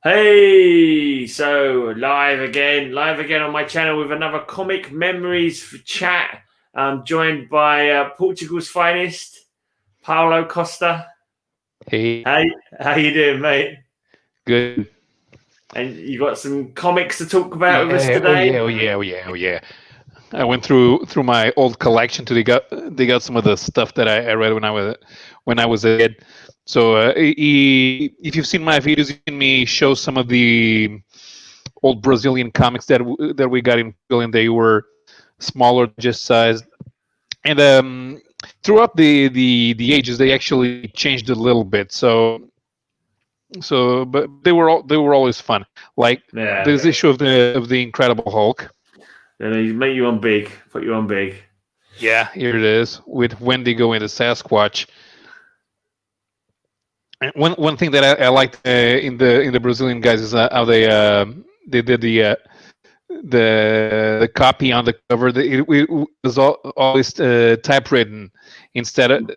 Hey, so live again on my channel with another comic memories for chat. I'm joined by Portugal's finest, Paulo Costa. Hey, Hey, how you doing, mate? good. And you got some comics to talk about with us Yeah. Oh today? yeah. Oh yeah. Oh yeah. Oh yeah. I went through my old collection to dig out some of the stuff that I read when I was a kid. So if you've seen my videos, you've seen me show some of the old Brazilian comics that we got in Brazil, and they were smaller, just sized. And throughout the ages, they actually changed a little bit. But they were always fun. Like Yeah, this issue of the Incredible Hulk. and make you on big, put you on big. Yeah, here it is with Wendigo and the Sasquatch. And one thing that I liked in the Brazilian guys is how they did the copy on the cover. It was always typewritten instead of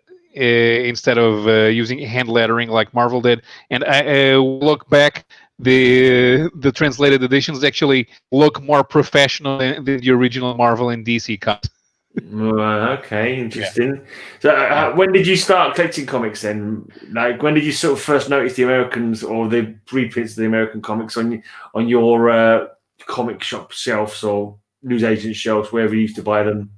using hand lettering like Marvel did. And I look back, the translated editions actually look more professional than the original Marvel and DC comics. Okay, Yeah, interesting. So, yeah. when did you start collecting comics then? Like, when did you sort of first notice the Americans or the reprints of the American comics on your comic shop shelves or newsagent shelves, wherever you used to buy them?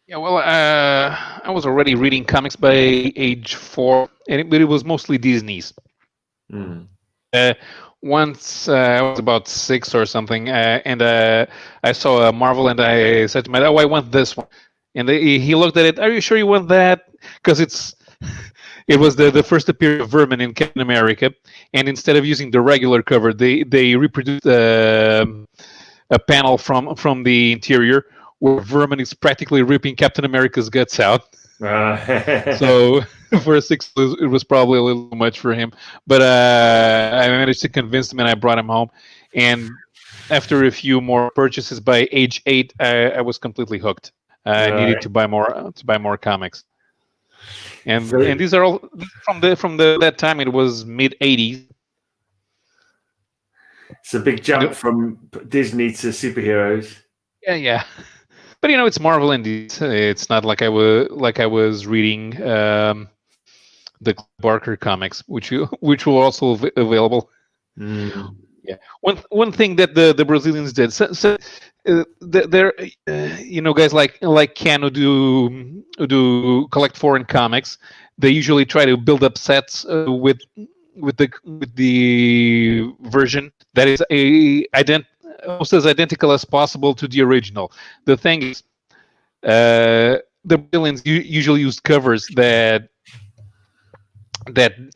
Yeah, well, I was already reading comics by age 4, but it was mostly Disney's. Hmm. Uh, once I was about 6 or something, and I saw a Marvel, and I said to my dad, "Oh, I want this one." And he looked at it. Are you sure you want that? Because it was the first appearance of Vermin in Captain America, and instead of using the regular cover, they reproduced a panel from the interior where Vermin is practically ripping Captain America's guts out. Uh, So for a 6, it was probably a little too much for him. But I managed to convince him, and I brought him home. And after a few more purchases, by age 8, I was completely hooked. I needed right. to buy more comics, and So and these are all from the that time. It was mid '80s, it's a big and jump from Disney to superheroes. yeah, yeah. But it's Marvel, and it's not like I was reading the Barker comics, which were also available. Mm. Yeah, one thing that the Brazilians did. There, guys like Ken who do collect foreign comics. They usually try to build up sets with the version that is almost as identical as possible to the original. The thing is, the Brazilians usually used covers that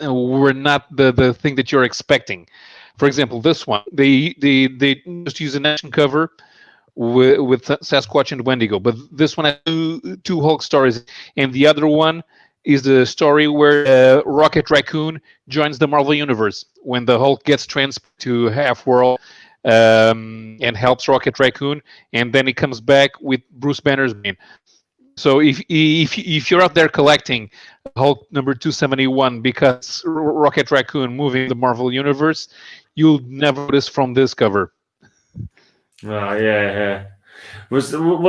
were not the thing that you're expecting. For example, this one, they just use an action cover with Sasquatch and Wendigo, but this one has two Hulk stories, and the other one is the story where Rocket Raccoon joins the Marvel Universe when the Hulk gets transferred to Half World and helps Rocket Raccoon, and then he comes back with Bruce Banner's Bane. So if you're out there collecting Hulk number 271 because Rocket Raccoon moving the Marvel universe, you'll never notice from this cover. Oh, yeah, yeah. Were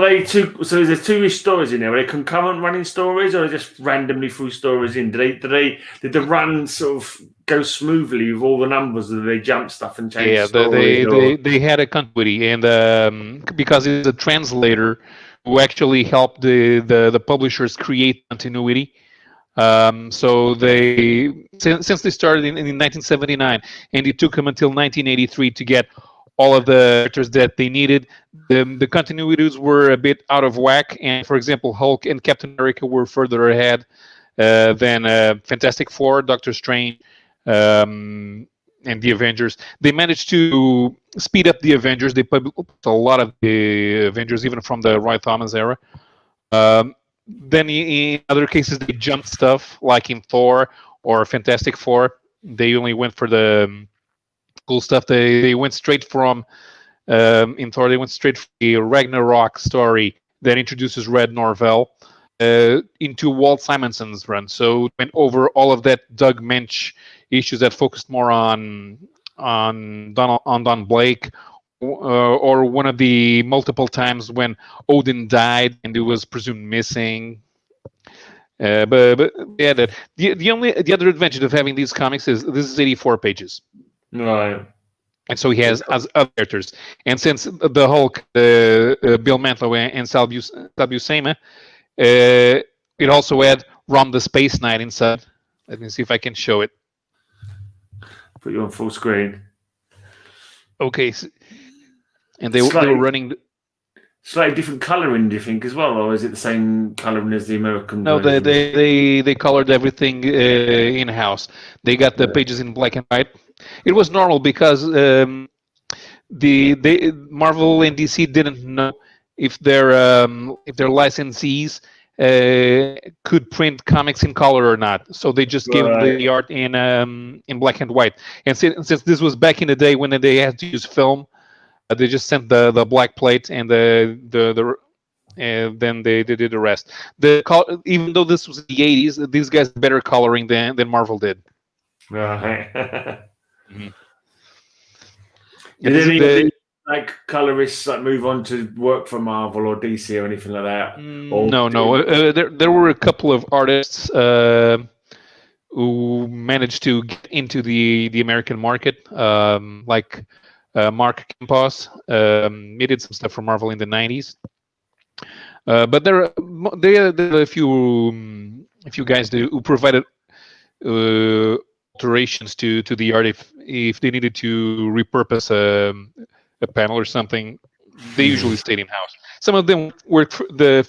they two? So is there two stories in there? Were they concurrent running stories, or they just randomly threw stories in? Did the run sort of go smoothly with all the numbers, or did they jump stuff and change Yeah, stories? they had a continuity, and because it's a translator who actually helped the publishers create continuity. So since they started in 1979, and it took them until 1983 to get all of the characters that they needed. The continuities were a bit out of whack, and for example, Hulk and Captain America were further ahead than Fantastic Four, Doctor Strange, um, and the Avengers. They managed to speed up the Avengers. They published a lot of the Avengers, even from the Roy Thomas era. Then in other cases, they jumped stuff, like in Thor or Fantastic Four. They only went for the cool stuff. They went straight from in Thor. They went straight from the Ragnarok story that introduces Red Norvell into Walt Simonson's run. So went over all of that Doug Mensch issues that focused more on Don Blake, or one of the multiple times when Odin died and it was presumed missing. But yeah, the other advantage of having these comics is this is 84 pages. Right. And so he has as other characters. And since the Hulk, Bill Mantlo and Sal Buscema, it also had Rom the Space Knight inside. Let me see if I can show it. Put you on full screen. Okay. And they were running. Slightly different colouring, do you think, as well, or is it the same colouring as the American? No, version? they colored everything in house. They got the pages in black and white. It was normal because the Marvel and DC didn't know if their licensees could print comics in color or not. So they just gave them the art in black and white. And since this was back in the day when they had to use film, they just sent the black plate and and then they did the rest. Even though this was the 80s, these guys had better coloring than Marvel did. Right. Mm-hmm. Did any of the colorists move on to work for Marvel or DC or anything like that? No. There were a couple of artists who managed to get into the American market, like Mark Campos. He did some stuff for Marvel in the 90s. But there are a few guys who provided alterations to the art if they needed to repurpose a panel or something. They usually stayed in house. Some of them worked they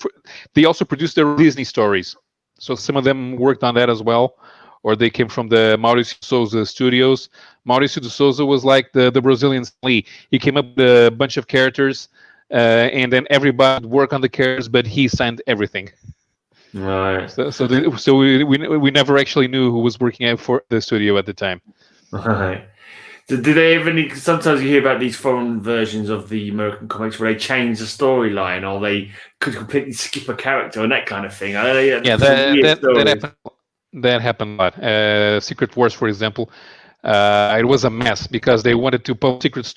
also produced their Disney stories, so some of them worked on that as well, or they came from the Mauricio Souza studios. Mauricio de Souza was like the Brazilian Lee. He came up with a bunch of characters, and then everybody would work on the characters, but he signed everything. Right. So we never actually knew who was working for the studio at the time. Right. Do they have any? Sometimes you hear about these foreign versions of the American comics where they change the storyline or they could completely skip a character and that kind of thing. That happened a lot. Secret Wars, for example, it was a mess because they wanted to publish Secret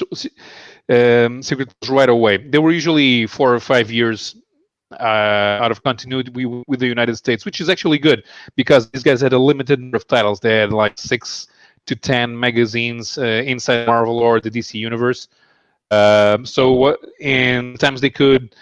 Wars right away. They were usually 4 or 5 years out of continuity with the United States, which is actually good because these guys had a limited number of titles. They had like 6 to 10 magazines inside Marvel or the DC universe. And sometimes they could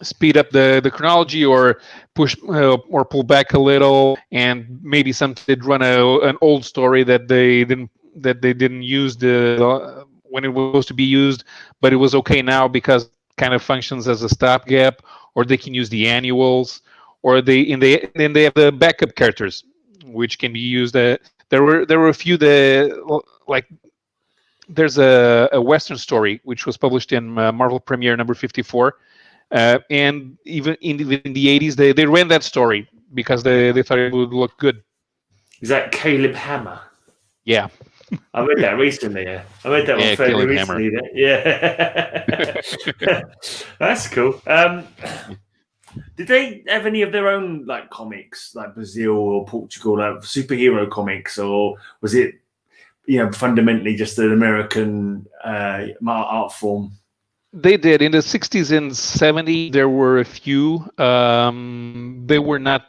speed up the chronology or push or pull back a little, and maybe some did run an old story that they didn't use when it was supposed to be used, but it was okay now because it kind of functions as a stopgap, or they can use the annuals, or they have the backup characters which can be used. There were a few like there's a Western story which was published in Marvel Premiere number 54, and even in the 80s they ran that story because they thought it would look good. Is that Caleb Hammer? Yeah. I read that recently. Yeah. I read that one fairly recently. Yeah. That's cool. Did they have any of their own comics, like Brazil or Portugal, like superhero comics, or was it, fundamentally just an American art form? They did in the 60s and 70s. There were a few. They were not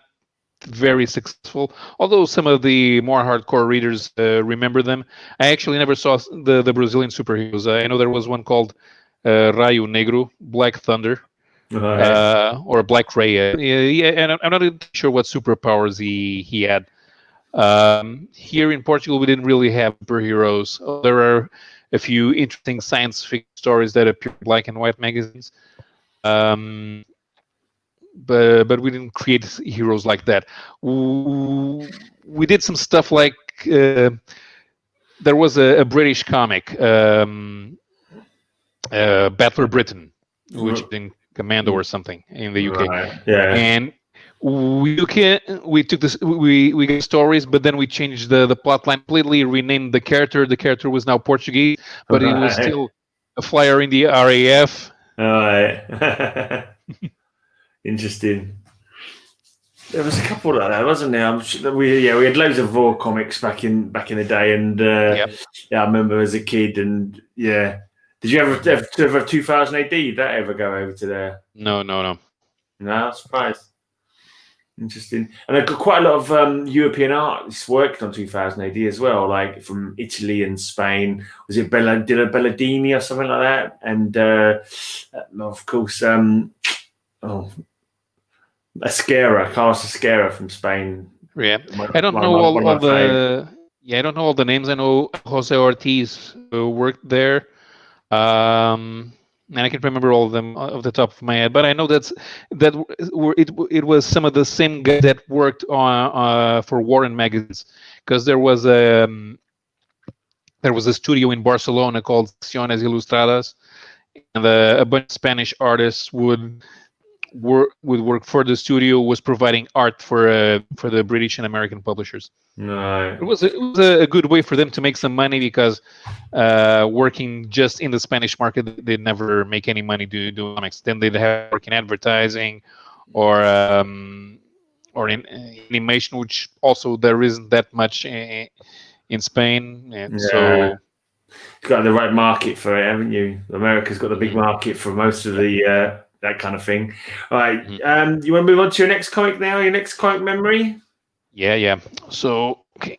very successful, although some of the more hardcore readers remember them. I actually never saw the Brazilian superheroes. I know there was one called Raio Negro, Black Thunder. Or Black Ray. And I'm not sure what superpowers he had. Here in Portugal, we didn't really have superheroes. There are a few interesting science fiction stories that appear in black and white magazines, but we didn't create heroes like that. We did some stuff like there was a British comic, Battler Britain, which in Commando or something in the UK. Right. Yeah. And we took this, we got stories, but then we changed the plot line completely, renamed the character. The character was now Portuguese, but he was still a flyer in the RAF. All right. Interesting. There was a couple like that, wasn't there? I'm sure that we had loads of Raw comics back in the day, and Yep. yeah, I remember as a kid, and yeah. Did you ever 2000 AD? Did that ever go over to there? No. No, I'm surprised. Interesting. And I've got quite a lot of European artists worked on 2000 AD as well, like from Italy and Spain. Was it Belladini or something like that? And of course, Esquerra, Carlos Esquerra from Spain. Yeah, I don't know all the. Yeah, I don't know all the names. I know Jose Ortiz worked there, and I can't remember all of them off the top of my head. But I know it was some of the same guys that worked on for Warren magazines, because there was a studio in Barcelona called Secciones Ilustradas, and a bunch of Spanish artists would work for the studio, was providing art for the British and American publishers. No, it was a good way for them to make some money, because working just in the Spanish market, they'd never make any money doing comics. Then they'd have to work in advertising or in animation, which also there isn't that much in Spain, and so. You've got the right market for it, haven't you? America's got the big market for most of the that kind of thing. All right. You want to move on to your next comic now? Your next comic memory? Yeah. So, okay.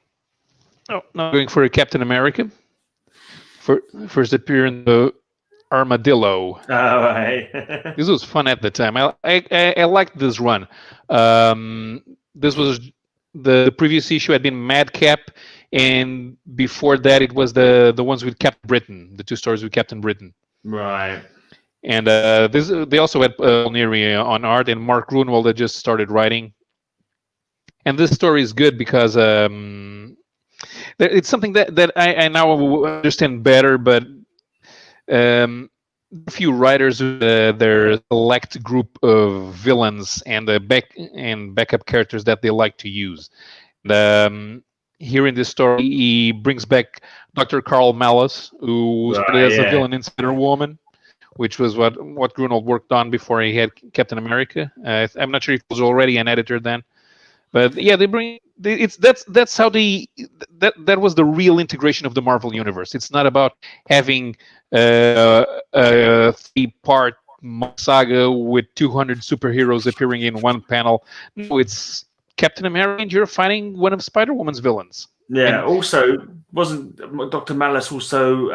Oh, now going for a Captain America. First appearance of Armadillo. Oh, right. This was fun at the time. I liked this run. This was the previous issue had been Madcap, and before that it was the ones with Captain Britain, the 2 stories with Captain Britain. Right. And they also had Paul Neary on art, and Mark Grunwald that just started writing. And this story is good because it's something that I now understand better, but a few writers, their select group of villains and the backup characters that they like to use. Here in this story, he brings back Dr. Carl Malus, who started as a villain in Spider-Woman, which was what Grunwald worked on before he had Captain America. I'm not sure if he was already an editor then, but yeah, that's how that was the real integration of the Marvel universe. It's not about having a 3-part saga with 200 superheroes appearing in one panel. No, it's Captain America, and you're fighting one of Spider-Woman's villains. Yeah. Also, wasn't Dr. Malice also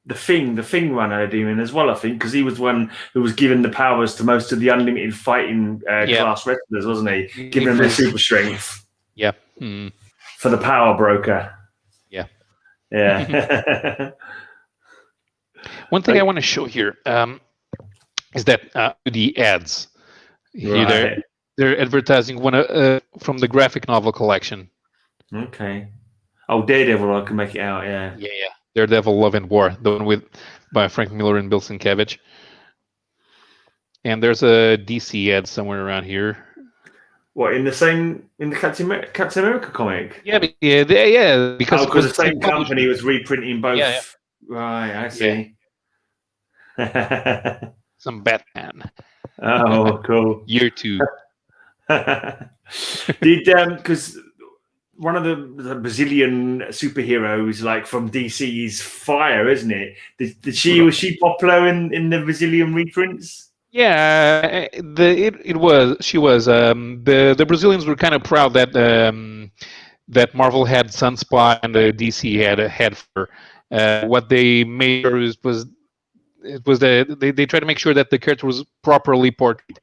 the Thing runner demon as well? I think, because he was one who was given the powers to most of the unlimited fighting class wrestlers, wasn't he? Giving them their super strength. Yeah. For the power broker. Yeah. Yeah. One thing I want to show here is that the ads. Right. They're advertising one from the graphic novel collection. Okay. Oh, Daredevil, I can make it out. Yeah. Yeah. Daredevil, Love and War, the one by Frank Miller and Bill Sienkiewicz. And there's a DC ad somewhere around here. What, in the Captain America comic? Yeah, because the same company was reprinting both. Yeah. Right, I see. Yeah. Some Batman. Oh, cool. Year 2. Because one of the Brazilian superheroes, like from DC, is Fire, isn't it? Was she popular in the Brazilian reprints? Yeah, she was. The Brazilians were kind of proud that Marvel had Sunspot and the DC had for. What they made sure was they tried to make sure that the character was properly portrayed,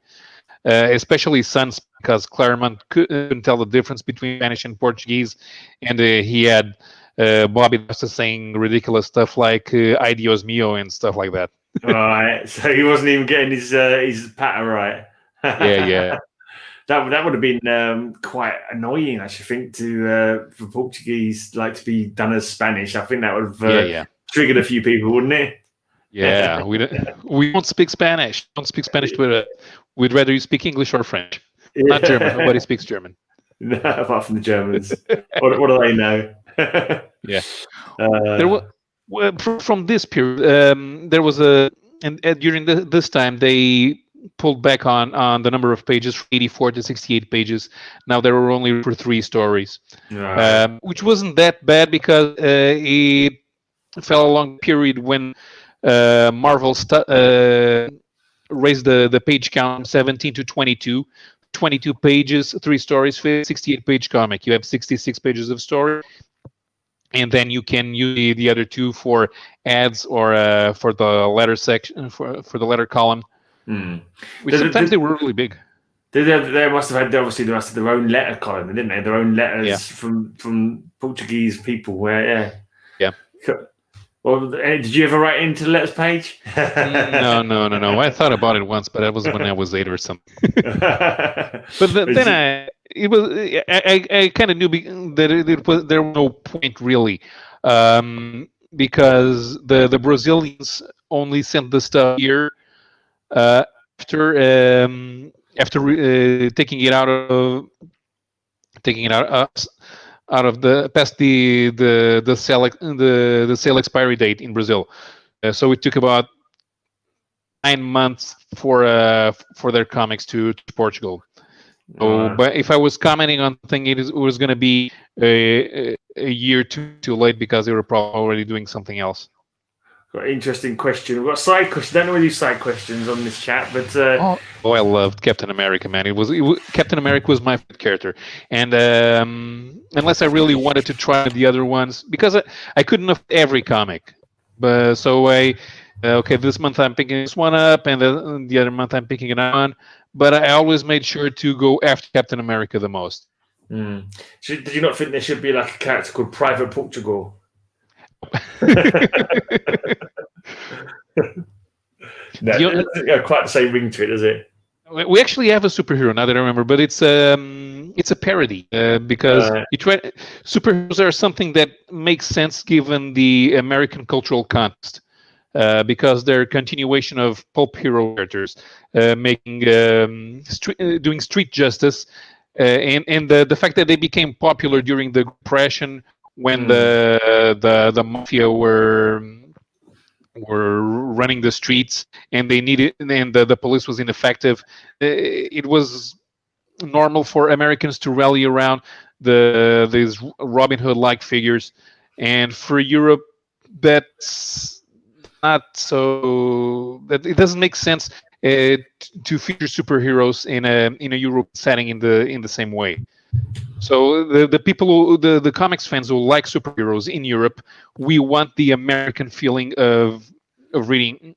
especially Sunspot, because Claremont couldn't tell the difference between Spanish and Portuguese, and he had Bobby Costa saying ridiculous stuff like "Ay Dios mío" and stuff like that. Right, so he wasn't even getting his patter right. Yeah. That would have been quite annoying, I should think, for Portuguese like to be done as Spanish. I think that would have triggered a few people, wouldn't it? Yeah, we don't speak Spanish. Don't speak Spanish to we'd rather you speak English or French. Not German. Nobody speaks German. No, apart from the Germans. what do they know? Yeah. There was from this period. There was during this time they pulled back on the number of pages from 84 to 68 pages. Now there were only for 3 stories, Right. which wasn't that bad because it fell along the period when Marvel raised the page count from 17 to 22. 22 pages, 3 stories, 68-page comic. You have 66 pages of story, and then you can use the other 2 for ads or for the letter section, for the letter column, which sometimes they were really big. They must have had, obviously, they must have their own letter column, didn't they? Their own letters Yeah. from Portuguese people. Where, Yeah. Well, did you ever write into the letters page? No. I thought about it once, but that was when I was 8 or something. But then I kind of knew that there was no point really, because the Brazilians only sent the stuff here after taking it out of the past the sale expiry date in Brazil. So it took about 9 months for their comics to Portugal. So, but if I was commenting on something, it was going to be a year too late because they were probably already doing something else. Got an interesting question. We've got side questions. Don't know whether you side questions on this chat, but I loved Captain America, man. Captain America was my favorite character, and unless I really wanted to try the other ones, because I couldn't afford every comic, but so okay, this month I'm picking this one up, and the other month I'm picking another one. But I always made sure to go after Captain America the most. Did you not think there should be like a character called Private Portugal? No, it doesn't quite the same ring to it, does it? We actually have a superhero now that I remember, but it's a parody because superheroes are something that makes sense given the American cultural context. Because they're a continuation of pulp hero characters, doing street justice, and the fact that they became popular during the Depression when the mafia were running the streets and the police was ineffective. It was normal for Americans to rally around these Robin Hood-like figures, and for Europe, that's not so that it doesn't make sense to feature superheroes in a Europe setting in the same way. So the people, the comics fans who like superheroes in Europe, we want the American feeling of reading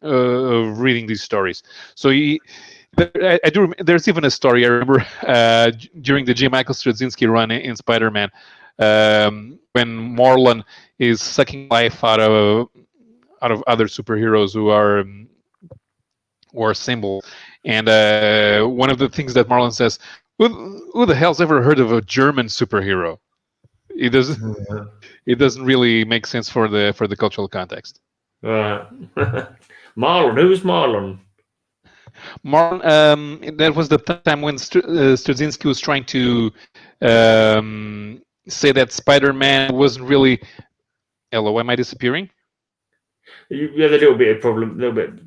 these stories. So I do. There's even a story I remember during the J. Michael Straczynski run in Spider-Man, when Marlon is sucking life out of other superheroes who are symbol, and one of the things that Marlon says, who the hell's ever heard of a German superhero? It doesn't really make sense for the cultural context. Marlon, who's Marlon? Marlon, that was the time when Straczynski was trying to say that Spider-Man wasn't really. Hello, am I disappearing? You had a little bit of problem,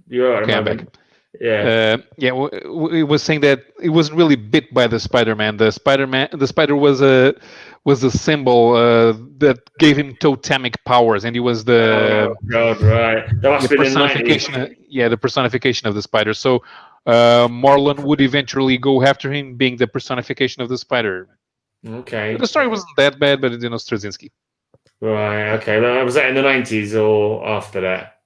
You're all right. Okay, I'm back. Yeah. It was saying that it wasn't really bit by the Spider-Man. The spider was a symbol that gave him totemic powers, and he was the God, right. That must the be personification. The personification of the spider. So Marlon would eventually go after him, being the personification of the spider. Okay. The story wasn't that bad, but Straczynski. Right. Okay. Was that in the 90s or after that?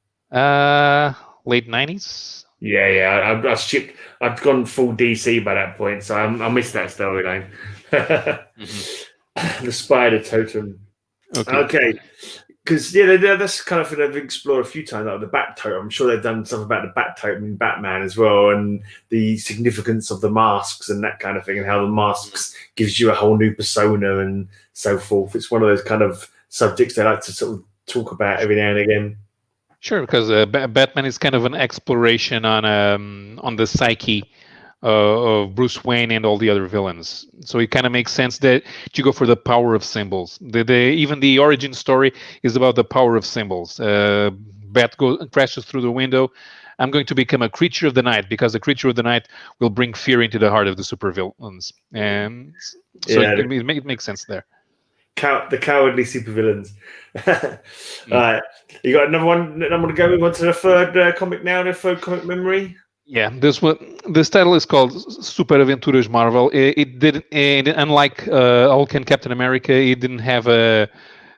Late 90s. Yeah. I'd gone full DC by that point, so I missed that storyline. The spider totem. Okay. Because that's kind of thing they've explored a few times, like the bat totem. I'm sure they've done stuff about the bat totem in Batman as well, and the significance of the masks and that kind of thing, and how the masks gives you a whole new persona and so forth. It's one of those kind of subjects they like to sort of talk about every now and again. Sure, because Batman is kind of an exploration on the psyche of Bruce Wayne and all the other villains. So it kind of makes sense that you go for the power of symbols. Even the origin story is about the power of symbols. Bat crashes through the window. I'm going to become a creature of the night, because the creature of the night will bring fear into the heart of the supervillains. And so Yeah, it makes sense there. the cowardly supervillains. All Mm. right, you got another one. I'm going to go on to the third comic now. The third comic memory. Yeah, this title is called Super Aventuras Marvel. It didn't, and unlike Hulk and Captain America, it didn't have a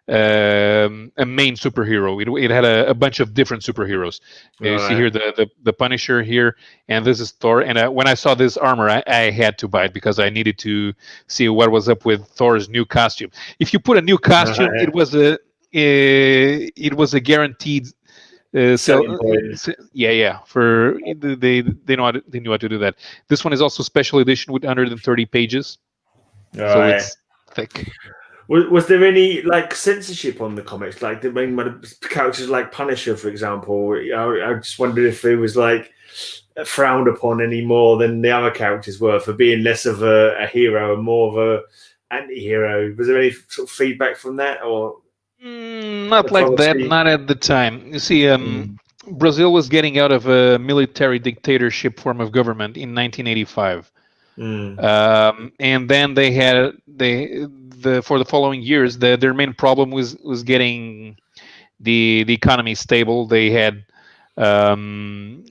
main superhero. It had a bunch of different superheroes. You see here the Punisher here, and this is Thor. And when I saw this armor, I had to buy it because I needed to see what was up with Thor's new costume. If you put a new costume, it was a guaranteed. Yeah. For they know they knew how to do that. This one is also special edition with 130 pages, so it's thick. Was there any like censorship on the comics? Like the main characters, like Punisher, for example. I just wondered if it was like frowned upon any more than the other characters were for being less of a hero and more of a anti-hero. Was there any sort of feedback from that, or not like that? Not at the time. You see, Brazil was getting out of a military dictatorship form of government in 1985. And then they had for the following years, their main problem was getting the economy stable. They had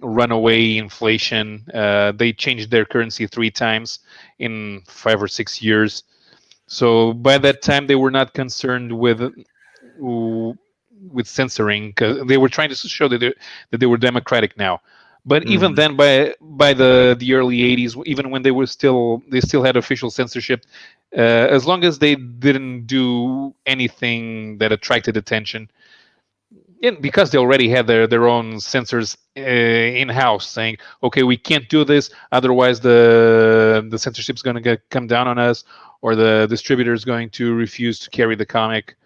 runaway inflation. They changed their currency 3 times in 5 or 6 years. So by that time, they were not concerned with censoring, because they were trying to show that they were democratic now. But even then, by the early 80s, even when they still had official censorship, as long as they didn't do anything that attracted attention, and because they already had their own censors in house saying, okay, we can't do this, otherwise the censorship's going to come down on us, or the distributor is going to refuse to carry the comic.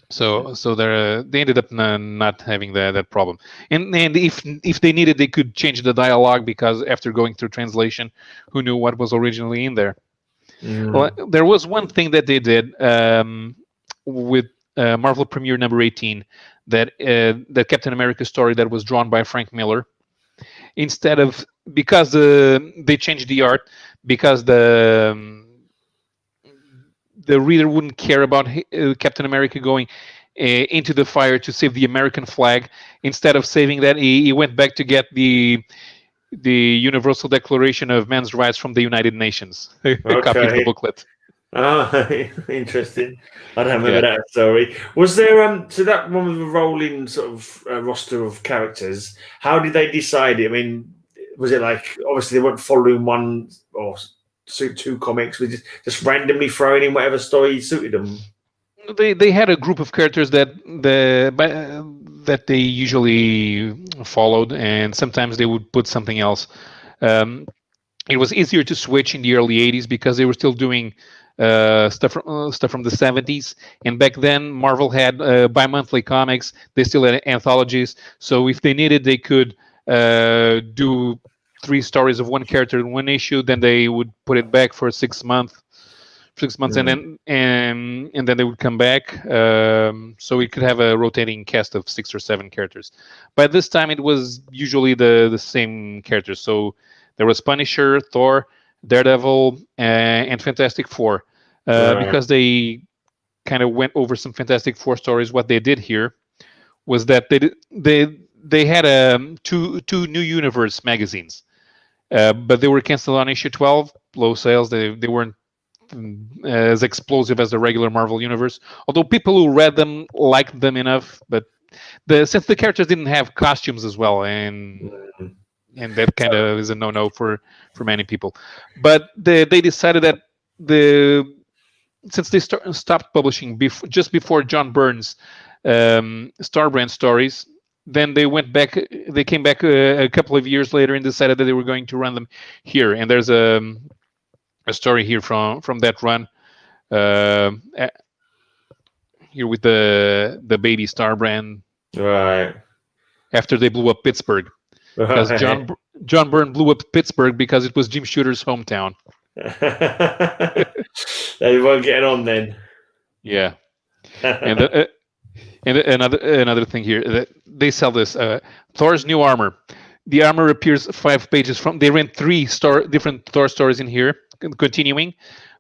So they ended up not having that problem. And if they needed, they could change the dialogue, because after going through translation, who knew what was originally in there? Well, there was one thing that they did with Marvel Premiere number 18, that the Captain America story that was drawn by Frank Miller. Instead of, because they changed the art, because the reader wouldn't care about Captain America going into the fire to save the American flag. Instead of saving that, he went back to get the Universal Declaration of Men's Rights from the United Nations. A copy of the booklet. Interesting. I don't remember that story. Was there so that one with a rolling sort of roster of characters? How did they decide it? I mean, was it like, obviously they weren't following one or 2 comics, we just randomly throwing in whatever story suited them? They had a group of characters that they usually followed, and sometimes they would put something else. It was easier to switch in the early 80s because they were still doing stuff from the 70s, and back then Marvel had bi-monthly comics. They still had anthologies, so if they needed, they could do 3 stories of one character in one issue, then they would put it back for 6 months, and then they would come back. So we could have a rotating cast of 6 or 7 characters. By this time, it was usually the same characters. So there was Punisher, Thor, Daredevil, and Fantastic Four. Because they kind of went over some Fantastic Four stories, what they did here was that they had 2 New Universe magazines, but they were canceled on issue 12, low sales. They weren't as explosive as the regular Marvel universe, although people who read them liked them enough. But since the characters didn't have costumes as well, and that kind of is a no-no for many people. But they decided that since they stopped publishing just before John Byrne's Starbrand stories, then they went back. They came back a couple of years later and decided that they were going to run them here. And there's a story here from that run here with the baby Starbrand. Right. After they blew up Pittsburgh, because John Byrne blew up Pittsburgh because it was Jim Shooter's hometown. They weren't getting on then. Yeah. And And another thing here, that they sell this Thor's new armor. The armor appears 5 pages from. They ran different Thor stories in here, continuing,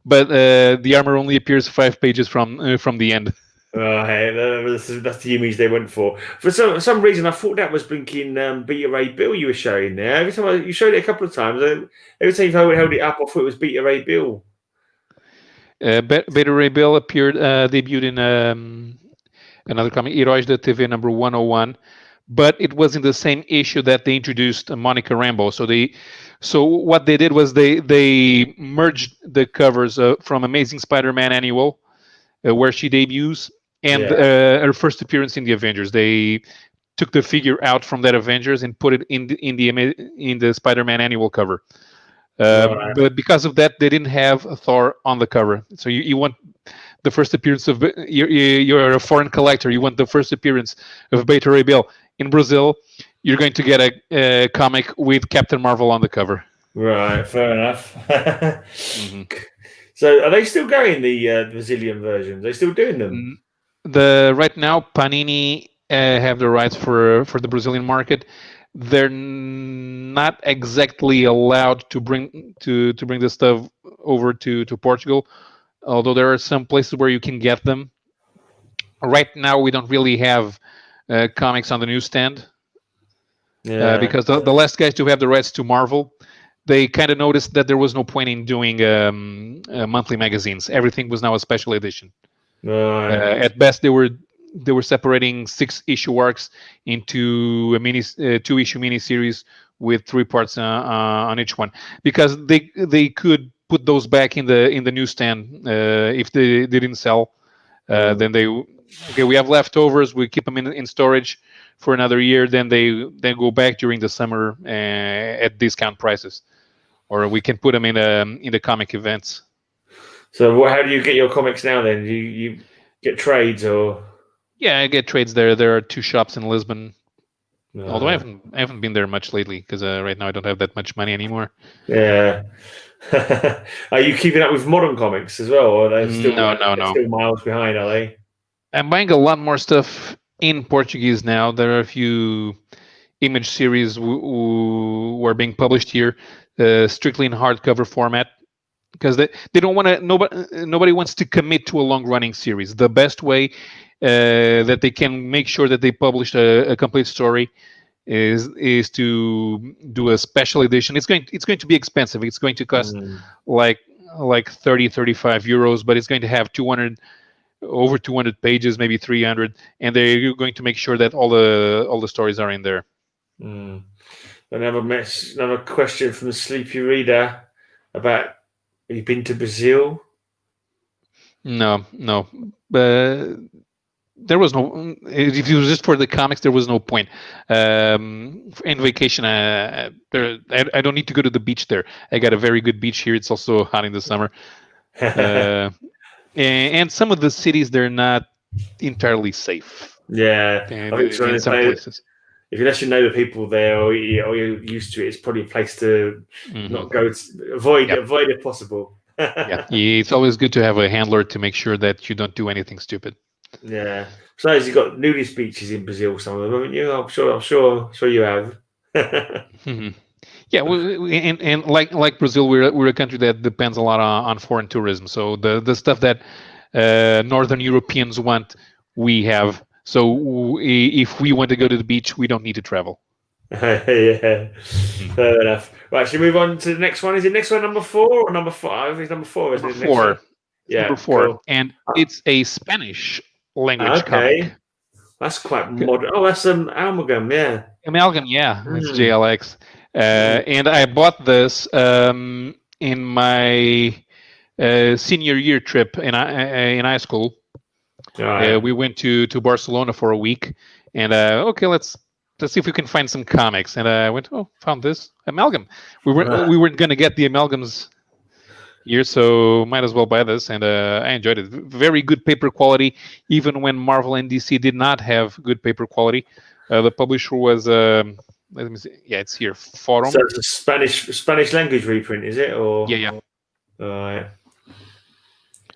but the armor only appears 5 pages from the end. Right, that's the image they went for. For some reason, I thought that was blinking Beta Ray Bill you were showing there. Every time you showed it a couple of times, every time you held it up, I thought it was Beta Ray Bill. Beta Ray Bill debuted in another comic, Heróis da TV number 101, but it was in the same issue that they introduced Monica Rambeau. So what they did was they merged the covers from Amazing Spider-Man Annual, where she debuts, and her first appearance in the Avengers. They took the figure out from that Avengers and put it in the Spider-Man Annual cover. Right. But because of that, they didn't have Thor on the cover. So you want the first appearance of you're a foreign collector. You want the first appearance of Beta Ray Bill in Brazil. You're going to get a comic with Captain Marvel on the cover. Right, fair enough. So, are they still going the Brazilian versions? Are they still doing them? Right now, Panini have the rights for the Brazilian market. They're not exactly allowed to bring the stuff over to Portugal, although there are some places where you can get them. Right now, we don't really have comics on the newsstand because the last guys to have the rights to Marvel, they kind of noticed that there was no point in doing monthly magazines. Everything was now a special edition. At best, they were separating 6-issue arcs into a 2-issue miniseries with 3 parts on each one, because they could put those back in the newsstand if they didn't sell. Then we have leftovers. We keep them in storage for another year. Then they go back during the summer at discount prices, or we can put them in the comic events. So, how do you get your comics now? Then you get trades or? Yeah, I get trades there. There are 2 shops in Lisbon. Although I haven't been there much lately because right now I don't have that much money anymore. Yeah. Are you keeping up with modern comics as well, or are they still still miles behind? Are they? I'm buying a lot more stuff in Portuguese now. There are a few image series who are being published here, strictly in hardcover format, because they don't want to. Nobody wants to commit to a long-running series. The best way that they can make sure that they publish a complete story is to do a special edition. It's going to be expensive. It's going to cost like 35 euros, but it's going to have over 200 pages, maybe 300, and they're going to make sure that all the stories are in there. Another question from the Sleepy Reader about, have you been to Brazil? No. There was no. If it was just for the comics, there was no point. In vacation, I don't need to go to the beach there. I got a very good beach here. It's also hot in the summer, and some of the cities, they're not entirely safe. Yeah, I think in some places. If unless you know the people there or you're used to it, it's probably a place to not go. Avoid if possible. Yeah, it's always good to have a handler to make sure that you don't do anything stupid. Yeah. Besides, you've got nudist beaches in Brazil, some of them, haven't you? I'm sure you have. Yeah, and like Brazil, we're a country that depends a lot on foreign tourism. So the stuff that Northern Europeans want, we have. So if we want to go to the beach, we don't need to travel. Yeah, fair enough. Right, should we move on to the next one? Is it next one number 4 or number 5? It's number 4, isn't it? Number 4. Yeah, number 4, cool. And it's a Spanish language comic. That's quite modern. Oh, that's an amalgam, yeah. Amalgam, yeah. It's JLX. And I bought this in my senior year trip in high school. Right. We went to Barcelona for a week, and let's see if we can find some comics. And I went, found this amalgam. We weren't going to get the amalgams here, so might as well buy this. And I enjoyed it. Very good paper quality, even when Marvel and DC did not have good paper quality. The publisher was let me see. Yeah, it's here. Forum. So it's a Spanish language reprint, is it? Or yeah. All right.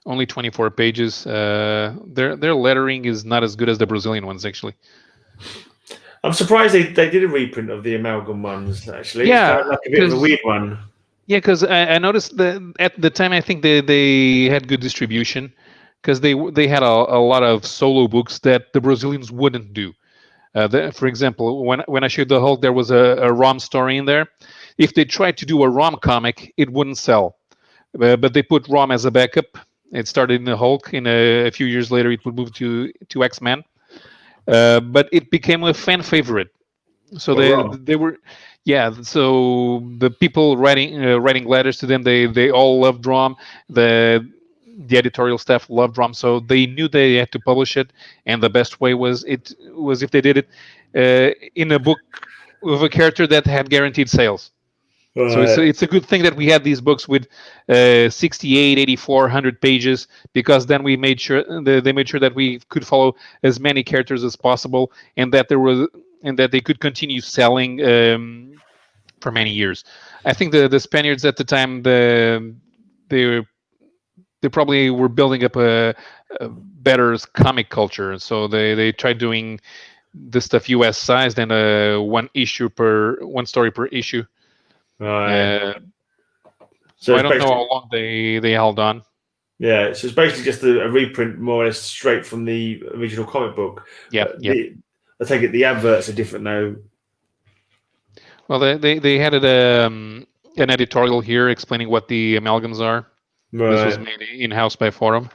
Only 24 pages. Their lettering is not as good as the Brazilian ones, actually. I'm surprised they did a reprint of the amalgam ones. Actually, it's kind of Yeah, like a bit of a weird one. Yeah, because I noticed that at the time I think they had good distribution because they had a lot of solo books that the Brazilians wouldn't do. For example, when I showed the Hulk, there was a ROM story in there. If they tried to do a ROM comic, it wouldn't sell. But they put ROM as a backup. It started in the Hulk. In a few years later, it would move to X-Men. But it became a fan favorite. So Well, wrong. they were, yeah. So the people writing letters to them, they all loved ROM. The editorial staff loved ROM, so they knew they had to publish it. And the best way was if they did it in a book with a character that had guaranteed sales. So it's a good thing that we had these books with 68, 84, 100 pages, because then we made sure they made sure that we could follow as many characters as possible, and that they could continue selling for many years. I think the Spaniards at the time they probably were building up a better comic culture, so they tried doing this stuff U.S. sized and one story per issue. Right. So I don't know how long they held on. Yeah, so it's basically just a reprint, more or less, straight from the original comic book. Yeah, I take it the adverts are different now. Well, they had an editorial here explaining what the amalgams are. Right. This was made in house by Forum,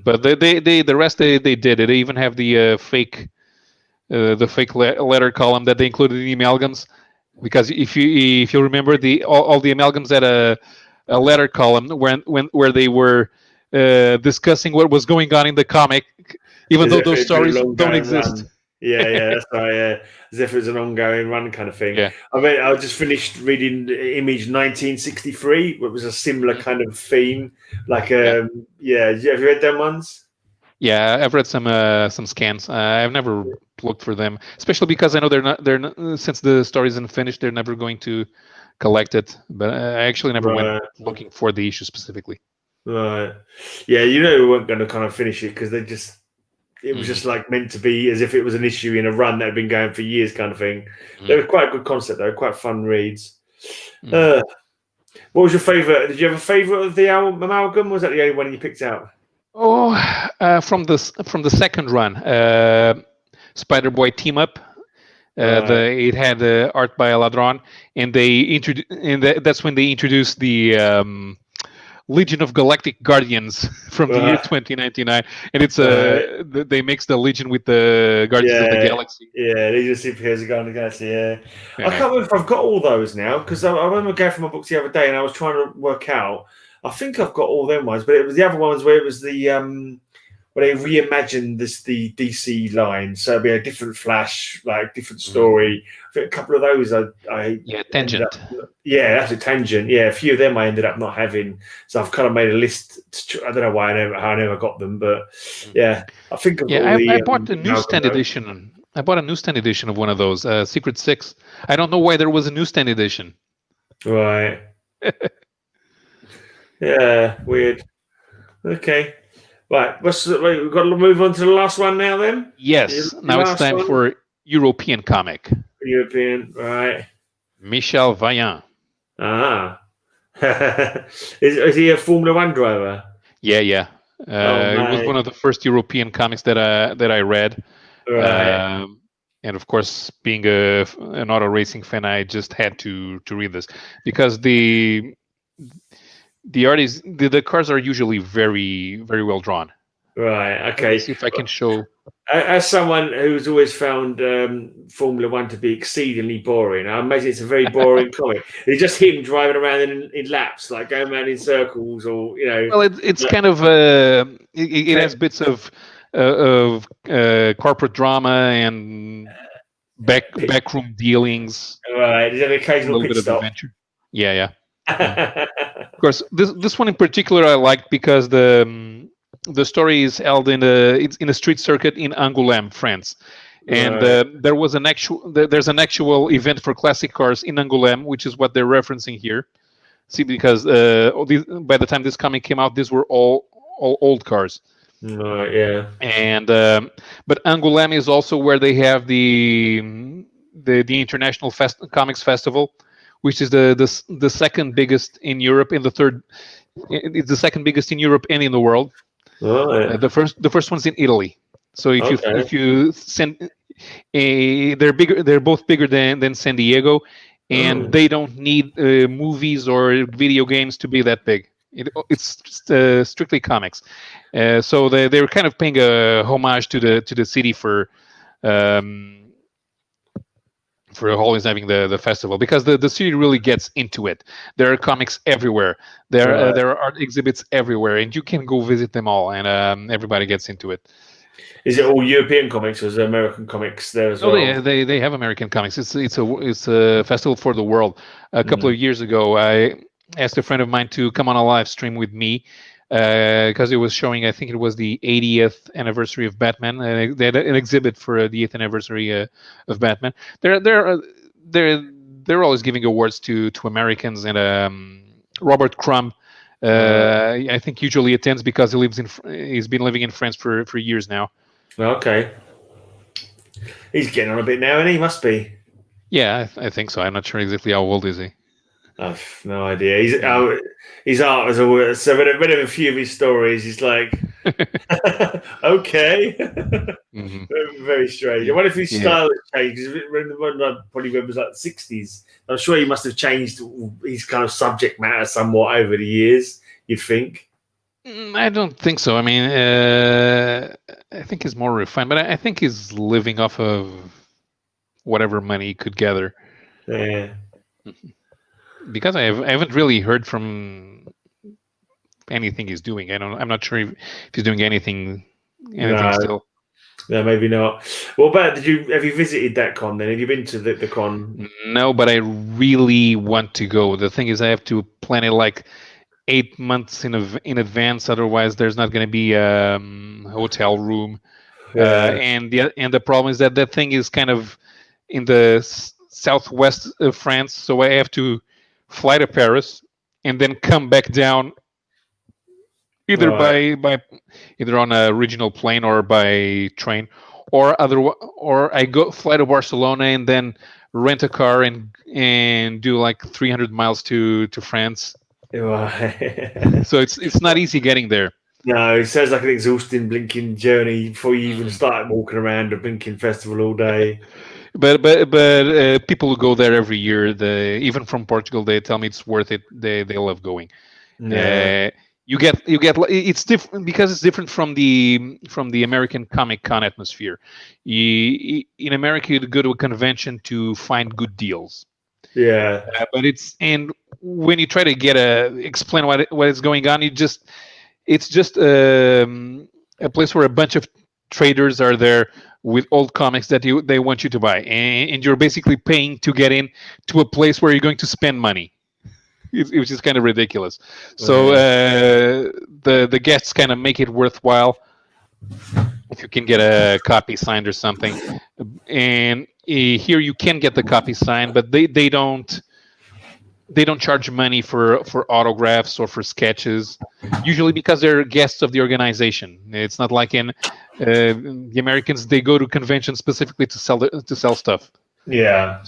but the rest they did it. They even have the fake letter column that they included in the amalgams, because if you remember, all the amalgams had a letter column where they were discussing what was going on in the comic, even though those stories don't exist. Yeah, that's right. Yeah, as if it was an ongoing run kind of thing. Yeah. I just finished reading Image 1963, which was a similar kind of theme. Like, have you read them ones? Yeah, I've read some scans. I've never looked for them, especially because I know they're not, since the story isn't finished, they're never going to collect it. But I actually never went looking for the issue specifically. Right. Yeah, we weren't going to kind of finish it because it was just like meant to be as if it was an issue in a run that had been going for years, kind of thing. They were quite a good concept, though, quite fun reads. What was your favourite? Did you have a favourite of the amalgam? Was that the only one you picked out? Oh, from the second run, Spider-Boy Team Up. It had art by Ladron, and that's when they introduced the Legion of Galactic Guardians from the year 2099, and it's they mix the Legion with the Guardians of the Galaxy. Yeah, Legion of Superheroes of the Galaxy. Yeah. I can't remember if I've got all those now, because I remember going through my books the other day and I was trying to work out. I think I've got all them ones, but it was the other ones where it was the where they reimagined the DC line, so it'd be a different Flash, like different story. I think a couple of those Tangent. That's a Tangent. Yeah, a few of them I ended up not having, so I've kind of made a list. I don't know how I never got them, but yeah, I think I bought a newsstand edition. I bought a newsstand edition of one of those, Secret Six. I don't know why there was a newsstand edition. Right. Yeah, weird. Okay. Right, we've got to move on to the last one now then? Yes, now it's time for European comic. European, right. Michel Vaillant. Ah. Is he a Formula One driver? Yeah. It was one of the first European comics that I read. Right. And of course, being an auto racing fan, I just had to read this, because the artists, the cars are usually very, very well drawn. Right. Okay. Let's see if I can show. As someone who's always found Formula One to be exceedingly boring, I imagine it's a very boring comic. It's just him driving around in laps, like going around in circles, or Well, it's kind of it has bits of corporate drama and backroom dealings. Right. There's an occasional little pit bit stop. Of adventure. Yeah. Of course, this one in particular I liked because the story is held in a street circuit in Angoulême, France, and there's an actual event for classic cars in Angoulême, which is what they're referencing here. See, because by the time this comic came out, these were all all old cars. Right, yeah. And but Angoulême is also where they have the International Comics Festival, which is the second biggest in Europe, and it's the second biggest in Europe and in the world. Right. The first one's in Italy. So Okay. if you send they're bigger, they're both bigger than San Diego, and Oh. they don't need movies or video games to be that big. It's just, strictly comics. So they were kind of paying a homage to the city um, for always having the festival, because the city really gets into it. There are comics everywhere. Right. There are art exhibits everywhere, and you can go visit them all, and everybody gets into it. Is it all European comics or is there American comics there as No, well? they have American comics. It's a festival for the world. A couple of years ago, I asked a friend of mine to come on a live stream with me because it was showing. I think it was the 80th anniversary of Batman. They had an exhibit for the 80th anniversary of Batman. They're always giving awards to Americans, and Robert Crumb. I think usually attends because he's been living in France for years now. Okay. He's getting on a bit now, and he must be. Yeah, I think so. I'm not sure exactly how old is he. I've no idea. His art was a so when I read a few of his stories, he's like, okay, Mm-hmm. very strange. I wonder if his style has changed. Because one I probably read was like the 60s. I'm sure he must have changed his kind of subject matter somewhat over the years. You'd think. I don't think so. I mean, I think he's more refined, but I think he's living off of whatever money he could gather. Yeah. Because I haven't really heard from anything he's doing. I'm not sure if he's doing anything still. No, maybe not. Well, but have you visited that con then? Have you been to the con? No, but I really want to go. The thing is, I have to plan it like 8 months in advance. Otherwise, there's not going to be a hotel room. Yeah. And the problem is that thing is kind of in the southwest of France, so I have to fly to Paris and then come back down either by either on a regional plane or by train, or I fly to Barcelona and then rent a car and do like 300 miles to France. So it's not easy getting there. No, it sounds like an exhausting blinking journey before you even start walking around a blinking festival all day. But people who go there every year, even from Portugal, they tell me it's worth it. They love going. Yeah. You get it's different because it's different from the American Comic Con atmosphere. In America, you go to a convention to find good deals. Yeah. But and when you try to explain what is going on, it's just a place where a bunch of traders are there with old comics that they want you to buy, and you're basically paying to get in to a place where you're going to spend money, which is kind of ridiculous. So the guests kind of make it worthwhile if you can get a copy signed or something. And here you can get the copy signed, but they don't charge money for autographs or for sketches, usually because they're guests of the organization. It's not like in the Americans, they go to conventions specifically to sell stuff. Yeah.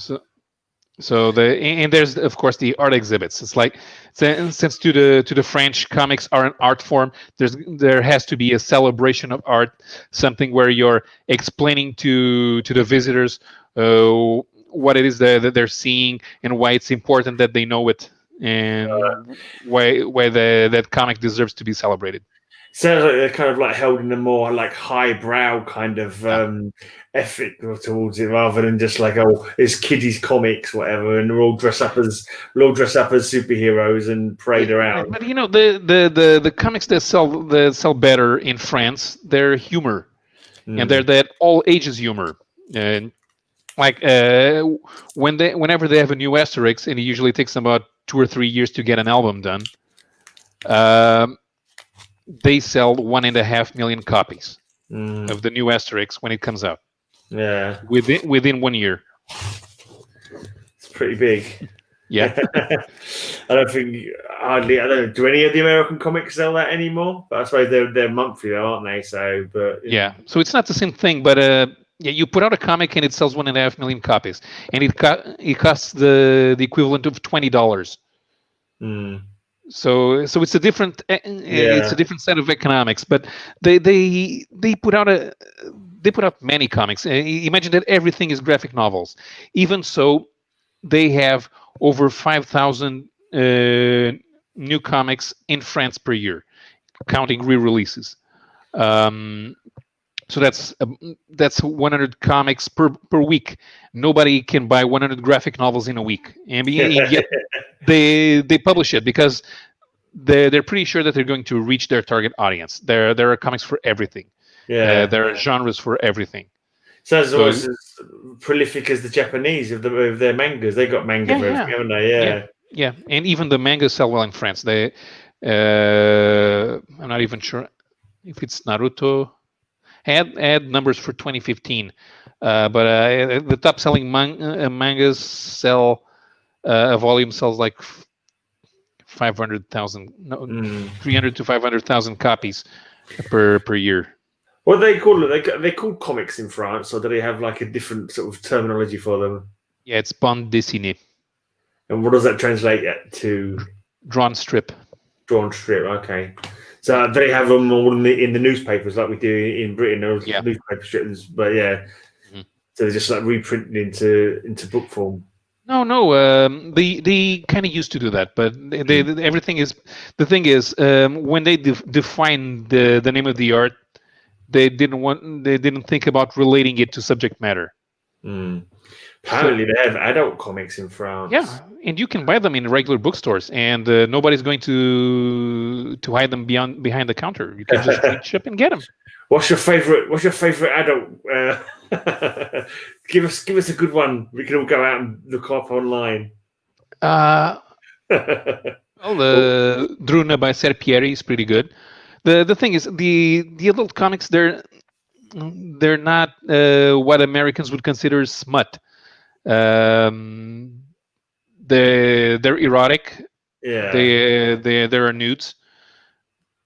So there's of course the art exhibits. It's like, since to the French, comics are an art form, there has to be a celebration of art, something where you're explaining to the visitors what it is that they're seeing and why it's important that they know it, and why that comic deserves to be celebrated. Sounds like they're kind of like held in a more like highbrow kind of effort towards it, rather than just like, oh, it's kiddies comics, whatever, and we'll all dress up as superheroes and parade around. But the comics that sell better in France, they're humor, and they're that all ages humor. And like whenever they have a new Asterix, and it usually takes them about 2 or 3 years to get an album done, they sell 1.5 million copies of the new Asterix when it comes out. Yeah, within 1 year. It's pretty big. Yeah. I don't think hardly. I don't know. Do any of the American comics sell that anymore? But I suppose they're monthly, though, aren't they? So, but Yeah, so it's not the same thing, but yeah, you put out a comic and it sells 1.5 million copies, and it costs the equivalent of $20. mm, So it's a yeah, different set of economics, but they put out many comics. Imagine that everything is graphic novels. Even so, they have over 5,000 new comics in France per year, counting re-releases. Um, so that's 100 comics per week. Nobody can buy 100 graphic novels in a week, and yet they publish it because they're pretty sure that they're going to reach their target audience. There are comics for everything. yeah. There are genres for everything. So it's So almost as prolific as the Japanese of their mangas. They got manga yeah, for everything, yeah, haven't they? yeah, Yeah. yeah. And even the mangas sell well in France. I'm not even sure if it's Naruto. Add numbers for 2015, but the top selling mangas sell a volume sells like 500,000, no, Mm. 300 to 500,000 copies per year. What do they call it? They called comics in France, or do they have like a different sort of terminology for them? Yeah, it's bande dessinée, And what does that translate to? drawn strip. Drawn strip. Okay. So they have them all in the newspapers, like we do in Britain, or Yeah. newspaper strips. But yeah, so they're just like reprinted into book form. No. They kind of used to do that, but everything is the thing is when they define the name of the art, they didn't think about relating it to subject matter. Mm. So Apparently, they have adult comics in France. yeah, and you can buy them in regular bookstores, and nobody's going to hide them behind the counter. You can just reach up and get them. What's your favorite adult? Give us a good one. We can all go out and look up online. Well, the Druna by Serpieri is pretty good. The thing is, the adult comics they're not what Americans would consider smut. They're erotic. Yeah. There are nudes,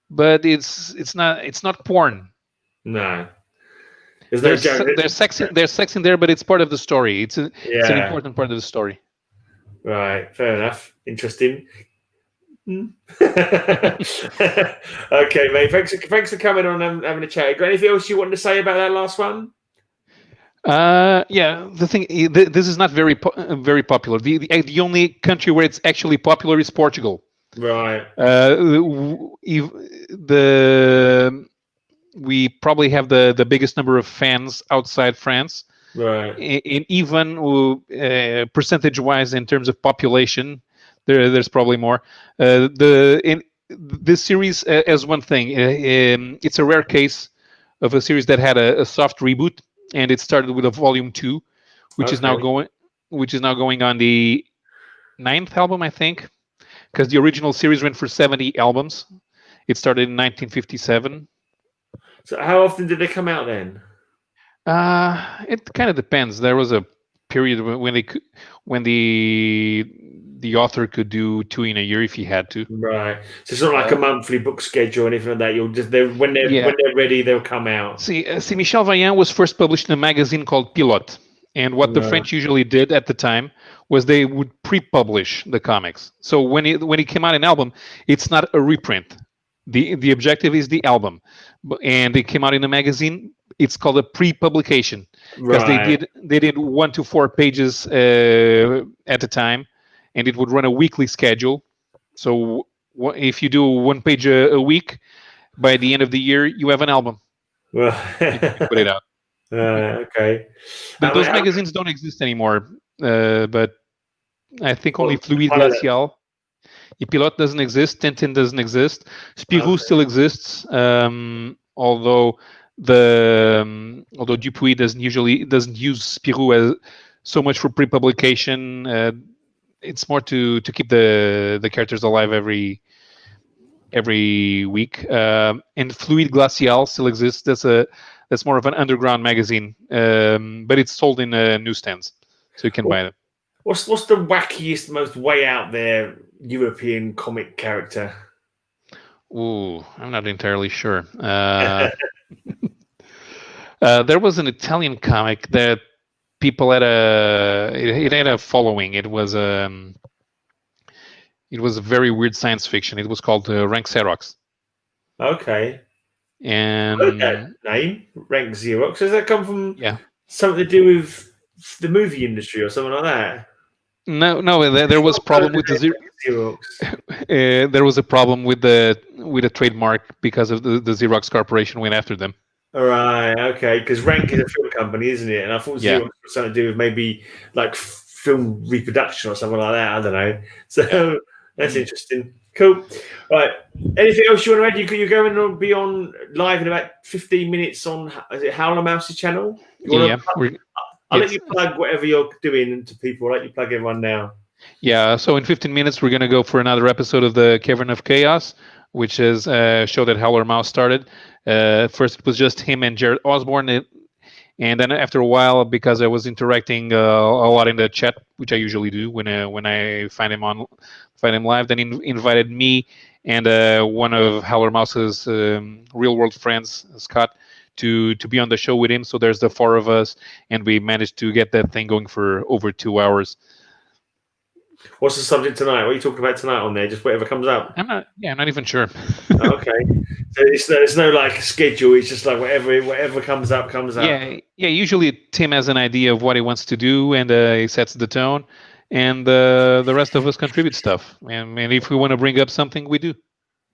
but it's not porn. No. There's There's sex in there, but it's part of the story. It's an important part of the story. Right. Fair enough. Interesting. Okay, mate. Thanks for coming on and having a chat. Got anything else you want to say about that last one? Yeah, the thing this is not very popular. The only country where it's actually popular is Portugal. Right. We probably have the biggest number of fans outside France. Right. And even percentage wise, in terms of population, there's probably more. This series as one thing, it's a rare case of a series that had a soft reboot, and it started with a volume 2, which is now going on the 9th album, I think, because the original series went for 70 albums. It started in 1957. So how often did they come out then? It kind of depends. There was a period when the author could do 2 in a year if he had to. Right. So it's not like a monthly book schedule or anything like that. You'll just when they're ready, they'll come out. See, Michel Vaillant was first published in a magazine called Pilote, and what the French usually did at the time was they would pre-publish the comics. So when it came out an album, it's not a reprint. The objective is the album, and it came out in a magazine. It's called a pre-publication because they did 1 to 4 pages at a time, and it would run a weekly schedule. So if you do 1 page a week, by the end of the year you have an album. Well, you put it out. Okay. But those magazines don't exist anymore. But I think only Fluide Glacial. Pilote doesn't exist. Tintin doesn't exist. Spirou still exists, although Dupuis doesn't use Spirou as so much for pre-publication. It's more to keep the characters alive every week. And Fluide Glacial still exists. That's more of an underground magazine, but it's sold in newsstands, so you can buy it. What's the wackiest, most way out there European comic character? Ooh, I'm not entirely sure. There was an Italian comic that people had it had a following. It was a very weird science fiction. It was called Rank Xerox, Okay. I heard that and name, Rank Xerox. Does that come from yeah, something to do with the movie industry or something like that? no, there was I've heard problem the with the name zero. Rank There was a problem with the trademark because of the Xerox Corporation went after them. All right, okay, because Rank is a film company, isn't it? And I thought Yeah, Xerox was something to do with maybe like film reproduction or something like that. I don't know. yeah. So that's interesting. Cool. Right. Anything else you want to add? You're going to be on live in about 15 minutes on, is it Howler Mouse's channel? You want Yeah, to? I'll let yes. you plug whatever you're doing to people. I'll let you plug everyone now. Yeah, so in 15 minutes, we're going to go for another episode of the Cavern of Chaos, which is a show that Howler Mouse started. First, it was just him and Jared Osborne. And then after a while, because I was interacting a lot in the chat, which I usually do when I find him live, then invited me and one of Howler Mouse's real world friends, Scott, to be on the show with him. So there's the four of us, and we managed to get that thing going for over 2 hours. What's the subject tonight? What are you talking about tonight on there? Just whatever comes up. I'm not even sure. Okay. So there's no like schedule. It's just like whatever comes up comes up. Yeah. Usually Tim has an idea of what he wants to do, and he sets the tone, and the rest of us contribute stuff. And if we want to bring up something, we do.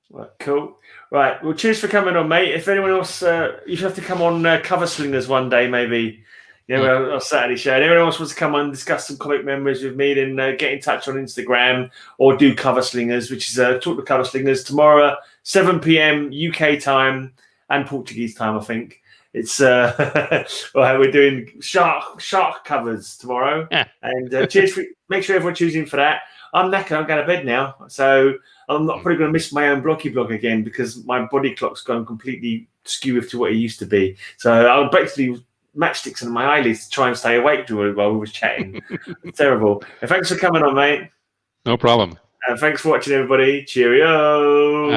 Right, cool. Right. Well, cheers for coming on, mate. If anyone else, you should have to come on Cover Slingers one day, maybe. Yeah, well, on Saturday show. And anyone else wants to come on and discuss some comic memories with me, then get in touch on Instagram or do Cover Slingers, which is Talk to Cover Slingers tomorrow, 7 p.m. UK time and Portuguese time, I think. It's well, we're doing shark covers tomorrow, and cheers! Make sure everyone tunes in for that. I'm knackered. I'm going to bed now, so I'm not probably going to miss my own blocky blog again because my body clock's gone completely skew to what it used to be. So I'll basically matchsticks in my eyelids to try and stay awake while we was chatting. It's terrible. And thanks for coming on, mate. No problem. And thanks for watching, everybody. Cheerio.